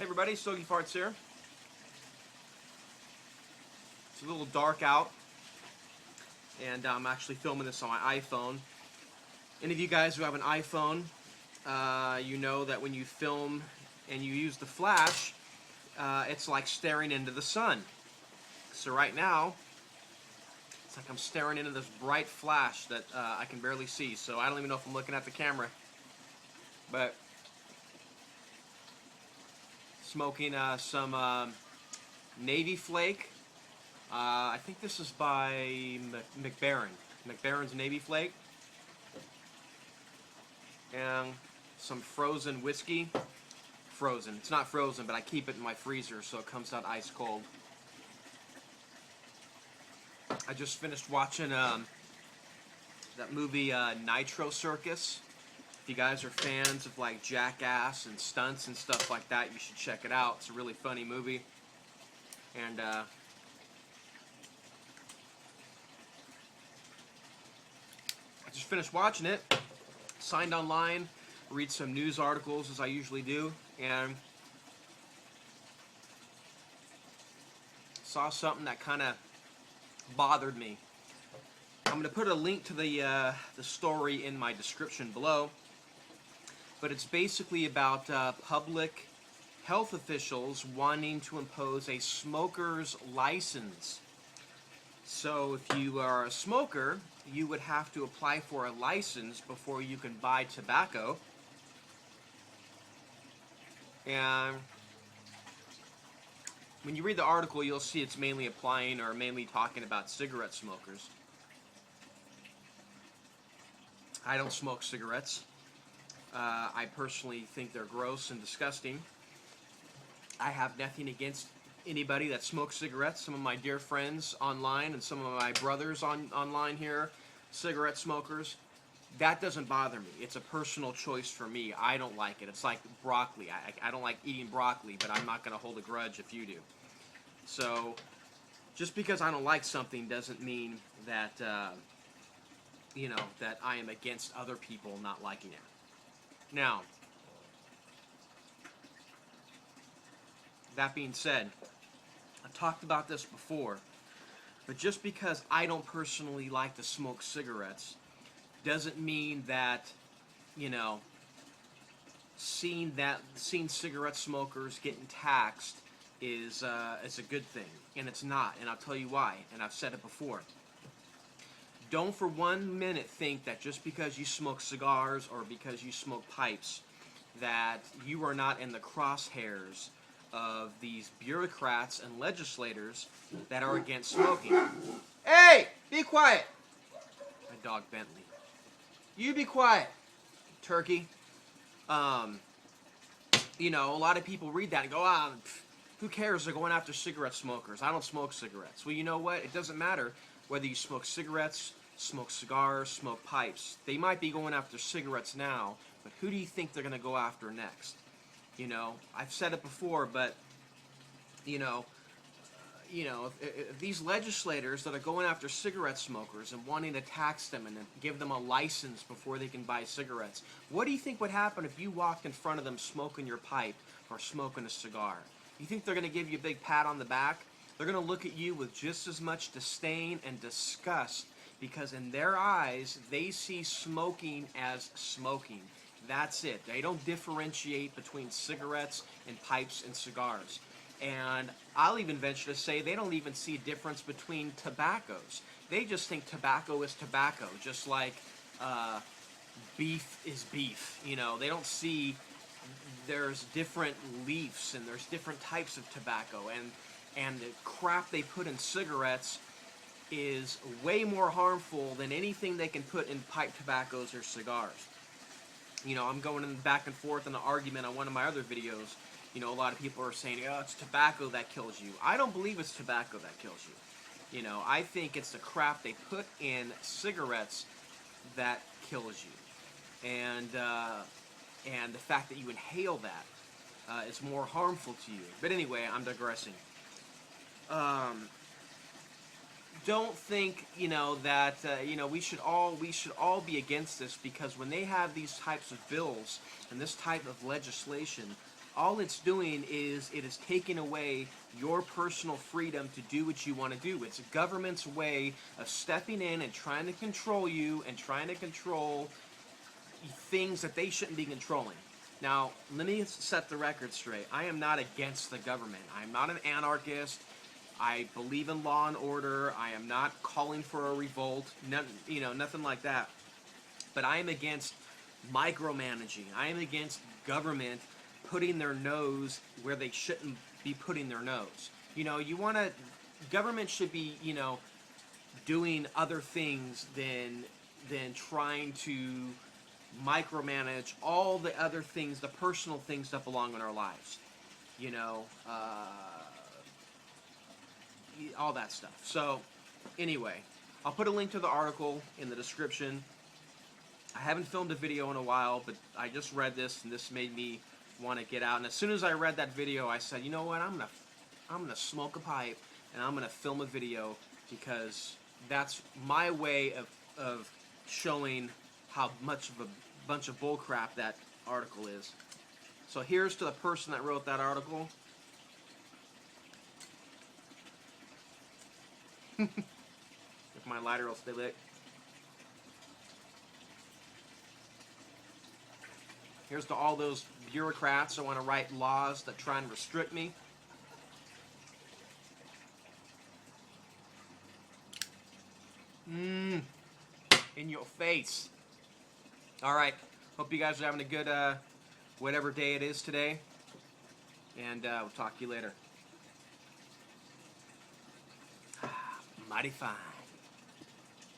everybody, StogieFarts here. It's a little dark out, and I'm actually filming this on my iPhone. Any of you guys who have an iPhone, you know that when you film and you use the flash, it's like staring into the sun. So right now, it's like I'm staring into this bright flash that I can barely see, so I don't even know if I'm looking at the camera. But smoking some Navy Flake. I think this is by McBaron's Navy Flake. And some frozen whiskey. Frozen. It's not frozen, but I keep it in my freezer so it comes out ice cold. I just finished watching that movie Nitro Circus. If you guys are fans of like Jackass and stunts and stuff like that, you should check it out. It's a really funny movie. And I just finished watching it. Signed online, read some news articles as I usually do, and saw something that kind of bothered me. I'm going to put a link to the story in my description below, but it's basically about public health officials wanting to impose a smoker's license. So if you are a smoker, you would have to apply for a license before you can buy tobacco. And when you read the article, you'll see it's mainly applying or mainly talking about cigarette smokers. I don't smoke cigarettes. I personally think they're gross and disgusting. I have nothing against anybody that smokes cigarettes. Some of my dear friends online and some of my brothers online here, cigarette smokers. That doesn't bother me. It's a personal choice for me. I don't like it. It's like broccoli. I don't like eating broccoli, but I'm not going to hold a grudge if you do. So just because I don't like something doesn't mean that, you know, that I am against other people not liking it. Now, that being said, I've talked about this before, but just because I don't personally like to smoke cigarettes doesn't mean that, you know, seeing cigarette smokers getting taxed is a good thing, and it's not, and I'll tell you why, and I've said it before. Don't for 1 minute think that just because you smoke cigars or because you smoke pipes that you are not in the crosshairs of these bureaucrats and legislators that are against smoking. Hey, be quiet! My dog Bentley. You be quiet, turkey. You know, a lot of people read that and go, who cares? They're going after cigarette smokers. I don't smoke cigarettes. Well, you know what? It doesn't matter whether you smoke cigarettes, smoke cigars, smoke pipes. They might be going after cigarettes now, but who do you think they're going to go after next? You know, I've said it before, but, you know, if these legislators that are going after cigarette smokers and wanting to tax them and give them a license before they can buy cigarettes, what do you think would happen if you walked in front of them smoking your pipe or smoking a cigar? You think they're going to give you a big pat on the back? They're going to look at you with just as much disdain and disgust because in their eyes, they see smoking as smoking. That's it. They don't differentiate between cigarettes and pipes and cigars. And I'll even venture to say they don't even see a difference between tobaccos. They just think tobacco is tobacco, just like beef is beef. You know, they don't see there's different leaves and there's different types of tobacco. And the crap they put in cigarettes is way more harmful than anything they can put in pipe tobaccos or cigars. You know, I'm going back and forth in an argument on one of my other videos. You know, a lot of people are saying, oh, it's tobacco that kills you. I don't believe it's tobacco that kills you. You know, I think it's the crap they put in cigarettes that kills you. And the fact that you inhale that is more harmful to you. But anyway, I'm digressing. Don't think, you know, that you know, we should all be against this, because when they have these types of bills and this type of legislation, all it's doing is it is taking away your personal freedom to do what you want to do. It's a government's way of stepping in and trying to control you and trying to control things that they shouldn't be controlling. Now, let me set the record straight. I am not against the government. I'm not an anarchist. I believe in law and order. I am not calling for a revolt. Nothing like that. But I am against micromanaging. I am against government putting their nose where they shouldn't be putting their nose. Government should be, doing other things than trying to micromanage all the other things, the personal things that belong in our lives. All that stuff. So, anyway, I'll put a link to the article in the description. I haven't filmed a video in a while, but I just read this, and this made me want to get out. And as soon as I read that video, I said, you know what, I'm gonna smoke a pipe, and I'm gonna film a video, because that's my way of showing how much of a bunch of bullcrap that article is. So here's to the person that wrote that article. If my lighter will stay lit. Here's to all those bureaucrats that want to write laws that try and restrict me. In your face. Alright, hope you guys are having a good whatever day it is today. And we'll talk to you later. Mighty fine.